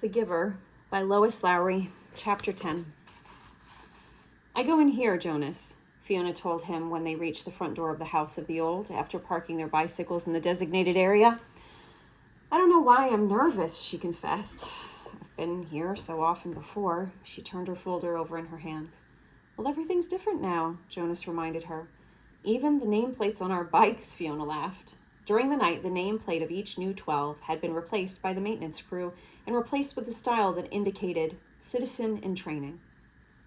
The Giver by Lois Lowry, Chapter 10. I go in here, Jonas, Fiona told him when they reached the front door of the House of the Old after parking their bicycles in the designated area. I don't know why I'm nervous, she confessed. I've been here so often before. She turned her folder over in her hands. Well, everything's different now, Jonas reminded her. Even the nameplates on our bikes, Fiona laughed. During the night, the nameplate of each new 12 had been replaced by the maintenance crew and replaced with the style that indicated citizen in training.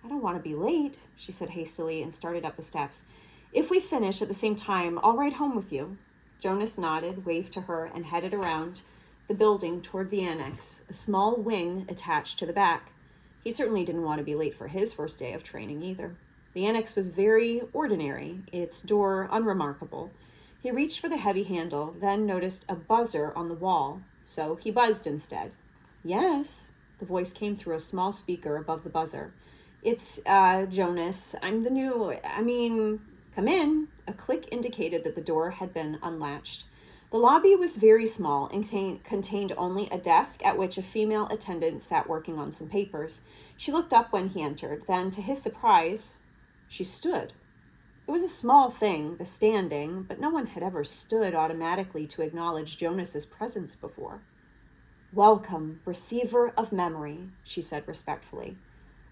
I don't want to be late, she said hastily and started up the steps. If we finish at the same time, I'll ride home with you. Jonas nodded, waved to her, and headed around the building toward the annex, a small wing attached to the back. He certainly didn't want to be late for his first day of training either. The annex was very ordinary, its door unremarkable. He reached for the heavy handle, then noticed a buzzer on the wall, so he buzzed instead. Yes, the voice came through a small speaker above the buzzer. It's, Jonas, come in. A click indicated that the door had been unlatched. The lobby was very small and contained only a desk at which a female attendant sat working on some papers. She looked up when he entered, then, to his surprise, she stood. It was a small thing, the standing, but no one had ever stood automatically to acknowledge Jonas's presence before. Welcome, receiver of memory, she said respectfully.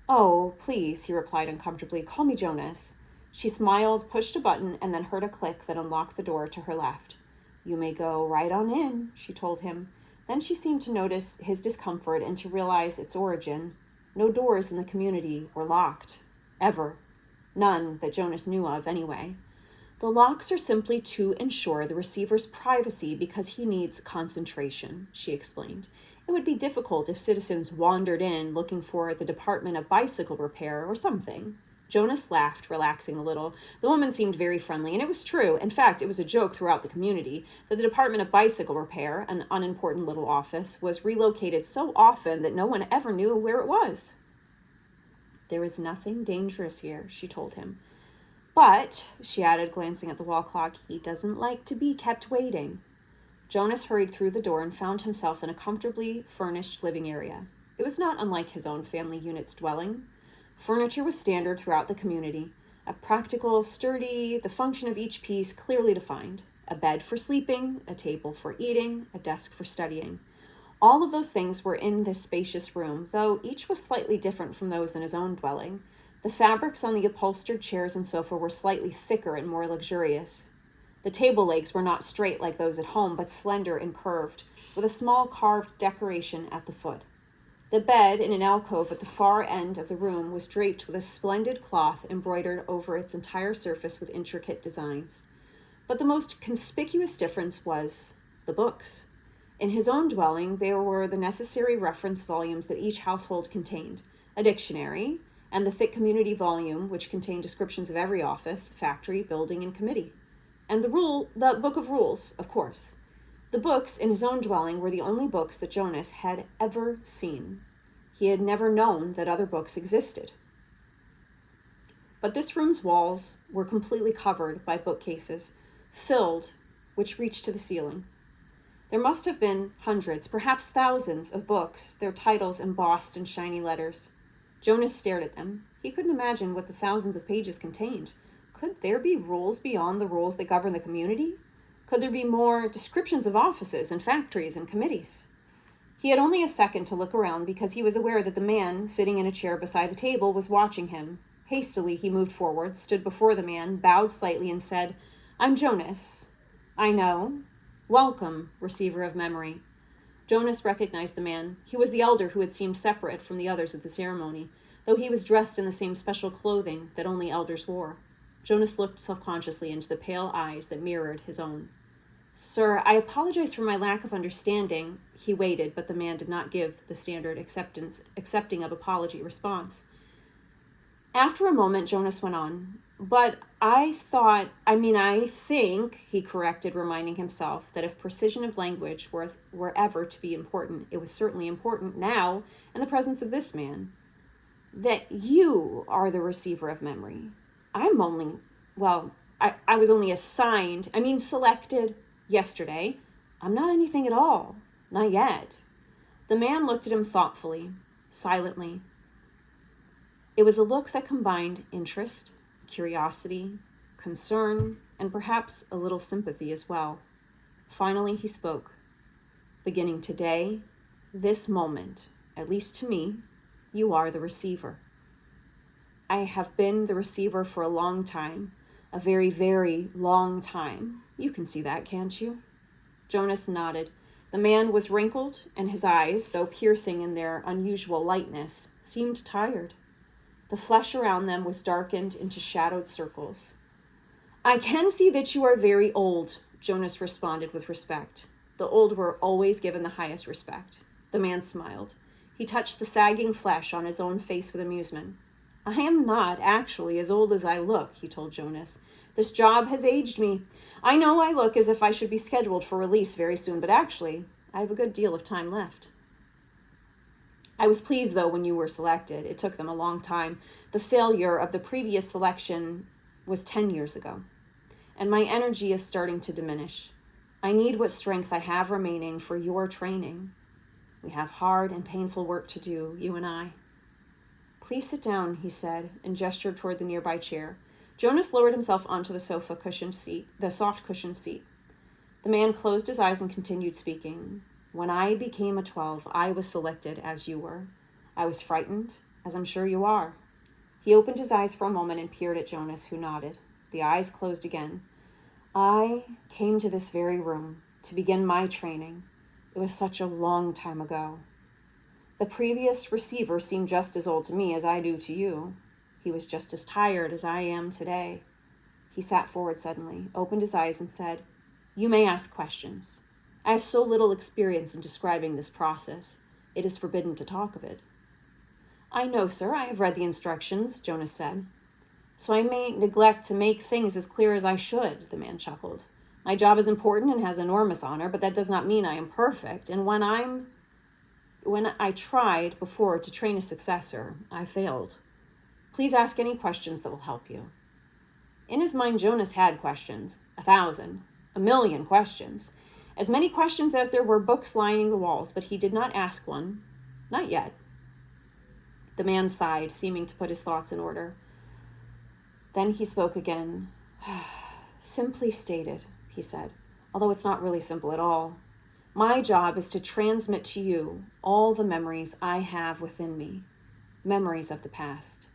Oh, please, he replied uncomfortably. Call me Jonas. She smiled, pushed a button, and then heard a click that unlocked the door to her left. You may go right on in, she told him. Then she seemed to notice his discomfort and to realize its origin. No doors in the community were locked. Ever. None that Jonas knew of, anyway. The locks are simply to ensure the receiver's privacy because he needs concentration, she explained. It would be difficult if citizens wandered in looking for the Department of Bicycle Repair or something. Jonas laughed, relaxing a little. The woman seemed very friendly, and it was true. In fact, it was a joke throughout the community that the Department of Bicycle Repair, an unimportant little office, was relocated so often that no one ever knew where it was. There is nothing dangerous here, she told him. But, she added, glancing at the wall clock, he doesn't like to be kept waiting. Jonas hurried through the door and found himself in a comfortably furnished living area. It was not unlike his own family unit's dwelling. Furniture was standard throughout the community, a practical, sturdy, the function of each piece clearly defined. A bed for sleeping, a table for eating, a desk for studying. All of those things were in this spacious room, though each was slightly different from those in his own dwelling. The fabrics on the upholstered chairs and sofa were slightly thicker and more luxurious. The table legs were not straight like those at home, but slender and curved, with a small carved decoration at the foot. The bed, in an alcove at the far end of the room, was draped with a splendid cloth embroidered over its entire surface with intricate designs. But the most conspicuous difference was the books. In his own dwelling, there were the necessary reference volumes that each household contained, a dictionary, and the thick community volume, which contained descriptions of every office, factory, building, and committee. And the book of rules, of course. The books in his own dwelling were the only books that Jonas had ever seen. He had never known that other books existed. But this room's walls were completely covered by bookcases, which reached to the ceiling. There must have been hundreds, perhaps thousands of books, their titles embossed in shiny letters. Jonas stared at them. He couldn't imagine what the thousands of pages contained. Could there be rules beyond the rules that govern the community? Could there be more descriptions of offices and factories and committees? He had only a second to look around because he was aware that the man sitting in a chair beside the table was watching him. Hastily, he moved forward, stood before the man, bowed slightly, and said, I'm Jonas. I know. Welcome, receiver of memory. Jonas recognized the man. He was the elder who had seemed separate from the others at the ceremony, though he was dressed in the same special clothing that only elders wore. Jonas looked self-consciously into the pale eyes that mirrored his own. Sir, I apologize for my lack of understanding. He waited, but the man did not give the standard accepting of apology response. After a moment, Jonas went on. But I think, he corrected, reminding himself that if precision of language were ever to be important, it was certainly important now in the presence of this man. That you are the receiver of memory. I was only selected yesterday. I'm not anything at all. Not yet. The man looked at him thoughtfully, silently. It was a look that combined interest, curiosity, concern, and perhaps a little sympathy as well. Finally, he spoke. Beginning today, this moment, at least to me, you are the receiver. I have been the receiver for a long time, a very, very long time. You can see that, can't you? Jonas nodded. The man was wrinkled, and his eyes, though piercing in their unusual lightness, seemed tired. The flesh around them was darkened into shadowed circles. I can see that you are very old, Jonas responded with respect. The old were always given the highest respect. The man smiled. He touched the sagging flesh on his own face with amusement. I am not actually as old as I look, he told Jonas. This job has aged me. I know I look as if I should be scheduled for release very soon, but actually, I have a good deal of time left. I was pleased, though, when you were selected. It took them a long time. The failure of the previous selection was 10 years ago, and my energy is starting to diminish. I need what strength I have remaining for your training. We have hard and painful work to do, you and I. Please sit down, he said, and gestured toward the nearby chair. Jonas lowered himself onto the soft cushioned seat. The man closed his eyes and continued speaking. When I became a 12, I was selected as you were. I was frightened, as I'm sure you are. He opened his eyes for a moment and peered at Jonas, who nodded. The eyes closed again. I came to this very room to begin my training. It was such a long time ago. The previous receiver seemed just as old to me as I do to you. He was just as tired as I am today. He sat forward suddenly, opened his eyes, and said, You may ask questions. I have so little experience in describing this process. It is forbidden to talk of it. I know, sir. I have read the instructions, Jonas said. So I may neglect to make things as clear as I should, the man chuckled. My job is important and has enormous honor, but that does not mean I am perfect. And when I tried before to train a successor, I failed. Please ask any questions that will help you. In his mind, Jonas had questions. 1,000, 1,000,000 questions. As many questions as there were books lining the walls, but he did not ask one. Not yet. The man sighed, seeming to put his thoughts in order. Then he spoke again. Simply stated, he said, although it's not really simple at all. My job is to transmit to you all the memories I have within me, memories of the past.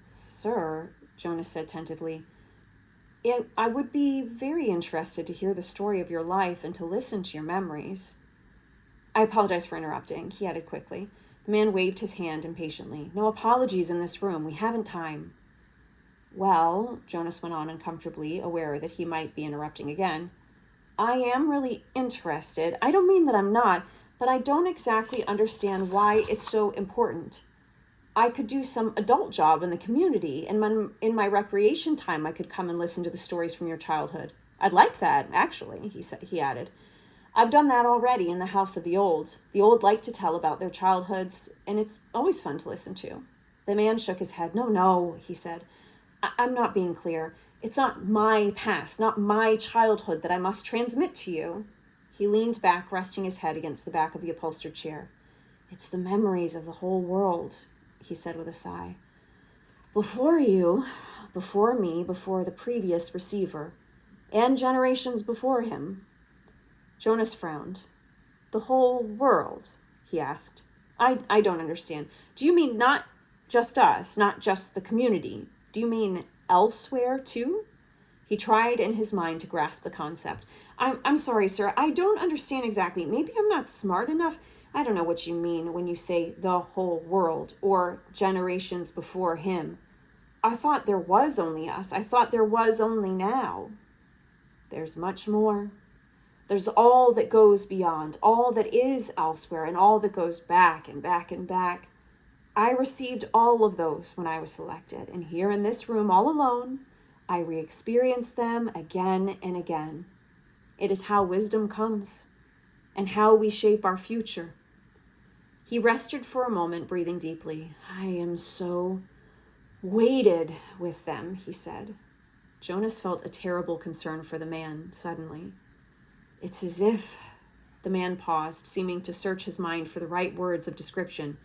Sir, Jonas said tentatively, I would be very interested to hear the story of your life and to listen to your memories. I apologize for interrupting, he added quickly. The man waved his hand impatiently. No apologies in this room. We haven't time. Well, Jonas went on uncomfortably, aware that he might be interrupting again. I am really interested. I don't mean that I'm not, but I don't exactly understand why it's so important. I could do some adult job in the community, and in my recreation time, I could come and listen to the stories from your childhood. I'd like that, actually, he added. I've done that already in the house of the old. The old like to tell about their childhoods, and it's always fun to listen to. The man shook his head. No, he said. I'm not being clear. It's not my past, not my childhood that I must transmit to you. He leaned back, resting his head against the back of the upholstered chair. It's the memories of the whole world, he said with a sigh. Before you, before me, before the previous receiver, and generations before him. Jonas frowned. The whole world, he asked. I don't understand. Do you mean not just us, not just the community? Do you mean elsewhere, too? He tried in his mind to grasp the concept. I'm sorry, sir. I don't understand exactly. Maybe I'm not smart enough. I don't know what you mean when you say the whole world or generations before him. I thought there was only us. I thought there was only now. There's much more. There's all that goes beyond, all that is elsewhere, and all that goes back and back and back. I received all of those when I was selected, and here in this room all alone, I re-experience them again and again. It is how wisdom comes, and how we shape our future. He rested for a moment, breathing deeply. I am so weighted with them, he said. Jonas felt a terrible concern for the man, suddenly. It's as if The man paused, seeming to search his mind for the right words of description.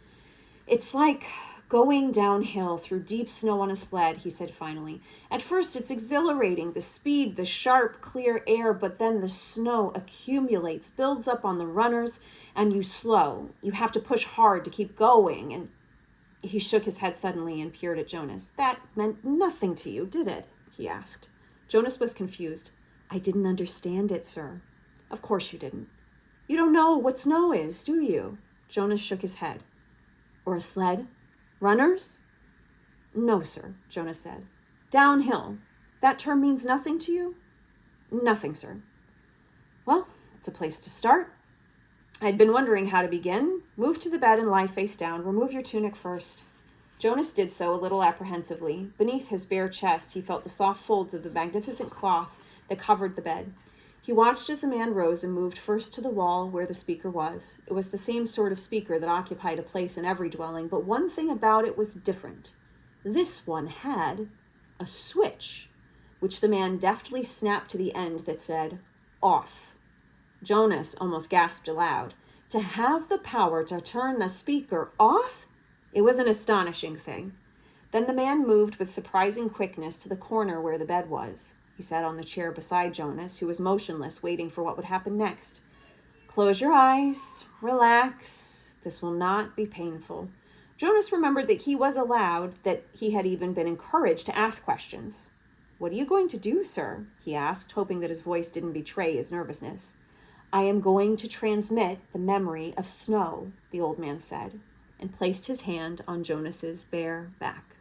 It's like going downhill through deep snow on a sled, he said finally. At first it's exhilarating, the speed, the sharp, clear air, but then the snow accumulates, builds up on the runners, and you slow. You have to push hard to keep going. And he shook his head suddenly and peered at Jonas. That meant nothing to you, did it? He asked. Jonas was confused. I didn't understand it, sir. Of course you didn't. You don't know what snow is, do you? Jonas shook his head. Or a sled? Runners? No, sir, Jonas said. Downhill. That term means nothing to you? Nothing, sir. Well, it's a place to start. I'd been wondering how to begin. Move to the bed and lie face down. Remove your tunic first. Jonas did so a little apprehensively. Beneath his bare chest, he felt the soft folds of the magnificent cloth that covered the bed. He watched as the man rose and moved first to the wall where the speaker was. It was the same sort of speaker that occupied a place in every dwelling, but one thing about it was different. This one had a switch, which the man deftly snapped to the end that said, off. Jonas almost gasped aloud. To have the power to turn the speaker off? It was an astonishing thing. Then the man moved with surprising quickness to the corner where the bed was. He sat on the chair beside Jonas, who was motionless, waiting for what would happen next. Close your eyes. Relax. This will not be painful. Jonas remembered that he was allowed, that he had even been encouraged to ask questions. What are you going to do, sir? He asked, hoping that his voice didn't betray his nervousness. I am going to transmit the memory of snow, the old man said, and placed his hand on Jonas's bare back.